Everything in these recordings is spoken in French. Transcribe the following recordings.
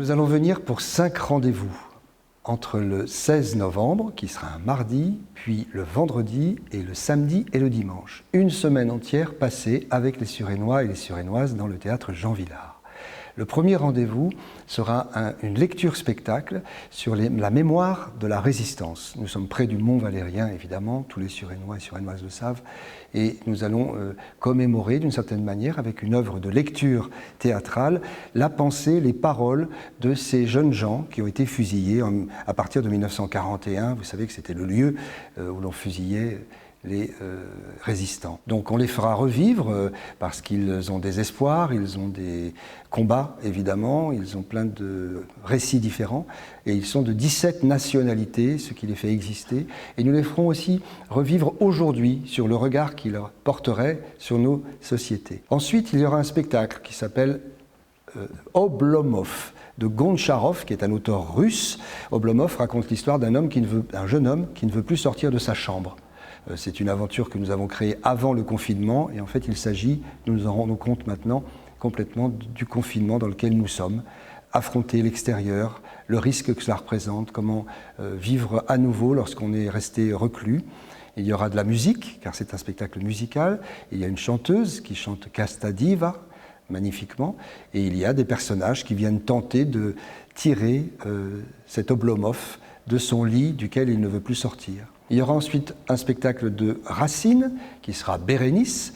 Nous allons venir pour 5 rendez-vous entre le 16 novembre, qui sera un mardi, puis le vendredi et le samedi et le dimanche. Une semaine entière passée avec les Suresnois et les Suresnoises dans le théâtre Jean Vilar. Le premier rendez-vous sera une lecture-spectacle sur la mémoire de la Résistance. Nous sommes près du Mont Valérien, évidemment, tous les Suresnois et Suresnoises le savent, et nous allons commémorer d'une certaine manière, avec une œuvre de lecture théâtrale, la pensée, les paroles de ces jeunes gens qui ont été fusillés à partir de 1941. Vous savez que c'était le lieu où l'on fusillait les résistants. Donc on les fera revivre parce qu'ils ont des espoirs, ils ont des combats évidemment, ils ont plein de récits différents et ils sont de 17 nationalités, ce qui les fait exister. Et nous les ferons aussi revivre aujourd'hui sur le regard qu'ils porteraient sur nos sociétés. Ensuite, il y aura un spectacle qui s'appelle Oblomov de Goncharov, qui est un auteur russe. Oblomov raconte l'histoire d'un jeune homme qui ne veut plus sortir de sa chambre. C'est une aventure que nous avons créée avant le confinement et en fait il s'agit, nous nous en rendons compte maintenant, complètement du confinement dans lequel nous sommes, affronter l'extérieur, le risque que cela représente, comment vivre à nouveau lorsqu'on est resté reclus. Il y aura de la musique, car c'est un spectacle musical, il y a une chanteuse qui chante Casta Diva, magnifiquement, et il y a des personnages qui viennent tenter de tirer cet Oblomov de son lit duquel il ne veut plus sortir. Il y aura ensuite un spectacle de Racine, qui sera Bérénice,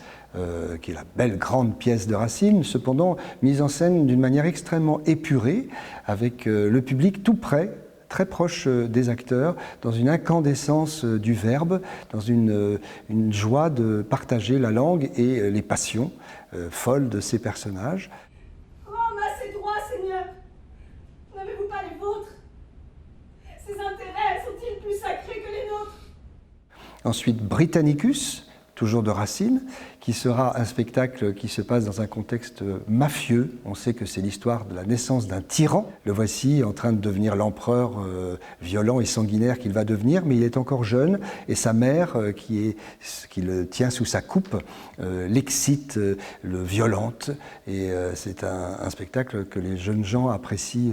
qui est la belle grande pièce de Racine, cependant mise en scène d'une manière extrêmement épurée, avec le public tout près, très proche des acteurs, dans une incandescence du verbe, dans une joie de partager la langue et les passions folles de ces personnages. Rends-moi ces droits, Seigneur. N'avez-vous pas les vôtres? Ces intérêts sont-ils plus sacrés que les nôtres? Ensuite, Britannicus, toujours de Racine, qui sera un spectacle qui se passe dans un contexte mafieux. On sait que c'est l'histoire de la naissance d'un tyran. Le voici en train de devenir l'empereur violent et sanguinaire qu'il va devenir, mais il est encore jeune, et sa mère, qui le tient sous sa coupe, l'excite, le violente, et c'est un spectacle que les jeunes gens apprécient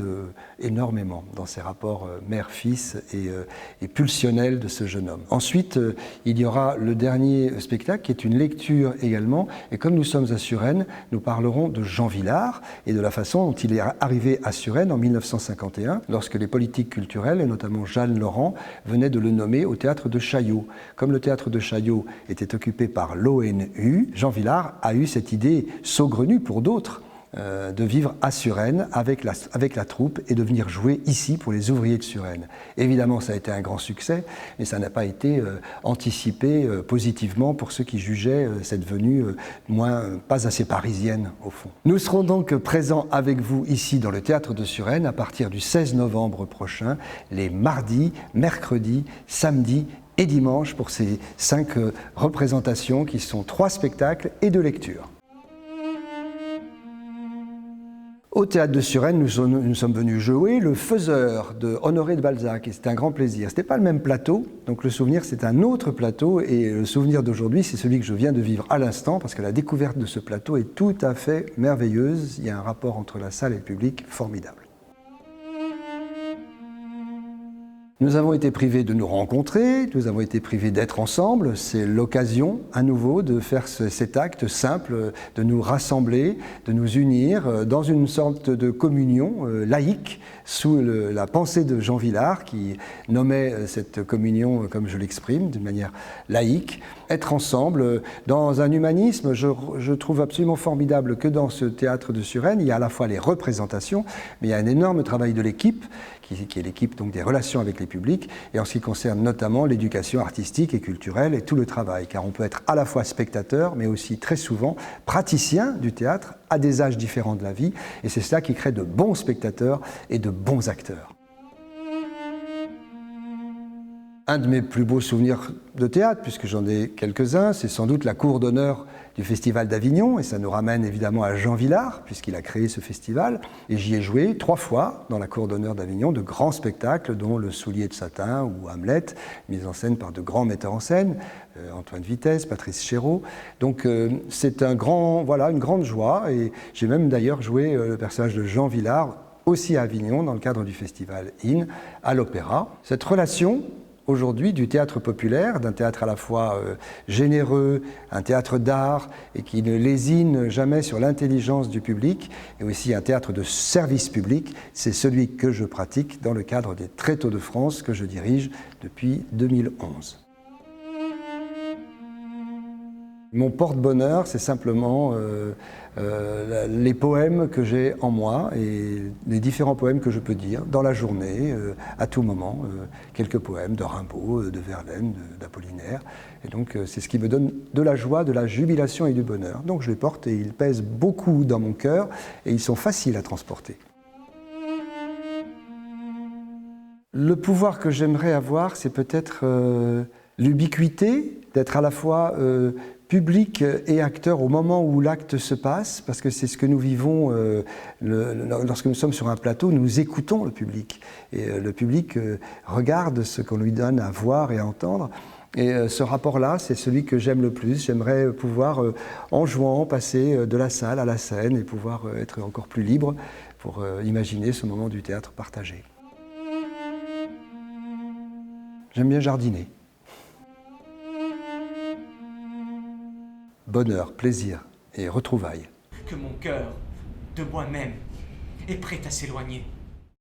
énormément dans ses rapports mère-fils et pulsionnels de ce jeune homme. Ensuite, il y aura le dernier spectacle qui est une lecture également, et comme nous sommes à Suresnes, nous parlerons de Jean Vilar et de la façon dont il est arrivé à Suresnes en 1951, lorsque les politiques culturelles, et notamment Jeanne Laurent, venaient de le nommer au théâtre de Chaillot. Comme le théâtre de Chaillot était occupé par l'ONU, Jean Vilar a eu cette idée saugrenue pour d'autres, de vivre à Suresnes avec la troupe et de venir jouer ici pour les ouvriers de Suresnes. Évidemment, ça a été un grand succès, mais ça n'a pas été anticipé positivement pour ceux qui jugeaient cette venue pas assez parisienne au fond. Nous serons donc présents avec vous ici dans le théâtre de Suresnes à partir du 16 novembre prochain, les mardis, mercredis, samedis et dimanches pour ces 5 représentations qui sont 3 spectacles et 2 lectures. Au théâtre de Suresnes, nous sommes venus jouer Le Faiseur de Honoré de Balzac, et c'était un grand plaisir. Ce n'était pas le même plateau, donc le souvenir c'est un autre plateau, et le souvenir d'aujourd'hui c'est celui que je viens de vivre à l'instant, parce que la découverte de ce plateau est tout à fait merveilleuse. Il y a un rapport entre la salle et le public formidable. Nous avons été privés de nous rencontrer, nous avons été privés d'être ensemble. C'est l'occasion à nouveau de faire cet acte simple, de nous rassembler, de nous unir dans une sorte de communion laïque sous la pensée de Jean Vilar qui nommait cette communion, comme je l'exprime, d'une manière laïque. Être ensemble dans un humanisme, je trouve absolument formidable que dans ce théâtre de Suresnes, il y a à la fois les représentations, mais il y a un énorme travail de l'équipe, qui est l'équipe donc des relations avec les publics, et en ce qui concerne notamment l'éducation artistique et culturelle et tout le travail, car on peut être à la fois spectateur, mais aussi très souvent praticien du théâtre à des âges différents de la vie, et c'est cela qui crée de bons spectateurs et de bons acteurs. Un de mes plus beaux souvenirs de théâtre, puisque j'en ai quelques-uns, c'est sans doute la cour d'honneur du Festival d'Avignon, et ça nous ramène évidemment à Jean Vilar, puisqu'il a créé ce festival, et j'y ai joué 3 fois dans la cour d'honneur d'Avignon, de grands spectacles, dont Le Soulier de satin ou Hamlet, mis en scène par de grands metteurs en scène, Antoine Vitesse, Patrice Chéreau. Donc c'est une grande joie, et j'ai même d'ailleurs joué le personnage de Jean Vilar aussi à Avignon, dans le cadre du festival IN, à l'Opéra. Cette relation, aujourd'hui, du théâtre populaire, d'un théâtre à la fois généreux, un théâtre d'art, et qui ne lésine jamais sur l'intelligence du public, et aussi un théâtre de service public, c'est celui que je pratique dans le cadre des Tréteaux de France que je dirige depuis 2011. Mon porte-bonheur, c'est simplement les poèmes que j'ai en moi et les différents poèmes que je peux dire dans la journée, à tout moment. Quelques poèmes de Rimbaud, de Verlaine, d'Apollinaire. Et donc c'est ce qui me donne de la joie, de la jubilation et du bonheur. Donc je les porte et ils pèsent beaucoup dans mon cœur et ils sont faciles à transporter. Le pouvoir que j'aimerais avoir, c'est peut-être l'ubiquité, d'être à la fois public et acteur au moment où l'acte se passe, parce que c'est ce que nous vivons lorsque nous sommes sur un plateau, nous écoutons le public. Et le public regarde ce qu'on lui donne à voir et à entendre. Et ce rapport-là, c'est celui que j'aime le plus. J'aimerais pouvoir, en jouant, passer de la salle à la scène et pouvoir être encore plus libre pour imaginer ce moment du théâtre partagé. J'aime bien jardiner. Bonheur, plaisir et retrouvailles. Que mon cœur, de moi-même, est prêt à s'éloigner.